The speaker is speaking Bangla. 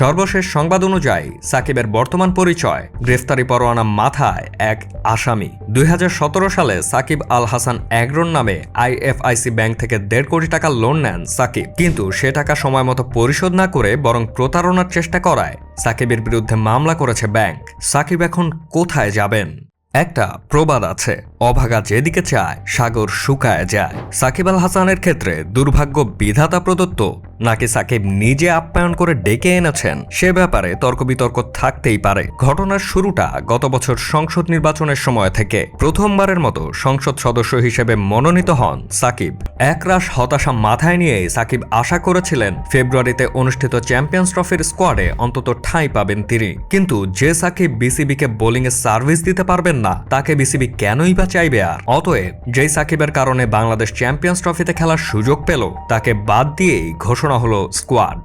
সর্বশেষ সংবাদ অনুযায়ী সাকিবের বর্তমান পরিচয় গ্রেফতারি পরোয়ানা মাথায় এক আসামি। 2017 সালে সাকিব আল হাসান অ্যাগ্রোর নামে আইএফআইসি ব্যাংক থেকে 1.5 কোটি টাকা লোন নেন সাকিব, কিন্তু সে টাকা সময় মতো পরিশোধ না করে বরং প্রতারণার চেষ্টা করায় সাকিবের বিরুদ্ধে মামলা করেছে ব্যাংক। সাকিব এখন কোথায় যাবেন? একটা প্রবাদ আছে, অভাগা যেদিকে চায় সাগর শুকায় যায়। সাকিব আল হাসানের ক্ষেত্রে দুর্ভাগ্য বিধাতা প্রদত্ত নাকি সাকিব নিজে আপ্যায়ন করে ডেকে এনেছেন, সে ব্যাপারে তর্ক বিতর্ক থাকতেই পারে। ঘটনার শুরুটা গত বছর সংসদ নির্বাচনের সময় থেকে। প্রথমবারের মতো সংসদ সদস্য হিসেবে মনোনীত হন সাকিব। একরাশ হতাশা মাথায় নিয়েই সাকিব আশা করেছিলেন ফেব্রুয়ারিতে অনুষ্ঠিত চ্যাম্পিয়ন্স ট্রফির স্কোয়াডে অন্তত ঠাঁই পাবেন তিনি। কিন্তু যে সাকিব বিসিবিকে বোলিংয়ে সার্ভিস দিতে পারবেন না, তাকে বিসিবি কেনই বা চাইবে আর? অতএব যেই সাকিবের কারণে বাংলাদেশ চ্যাম্পিয়ন্স ট্রফিতে খেলার সুযোগ পেল, তাকে বাদ দিয়েই ঘোষণা হলো স্কোয়াড।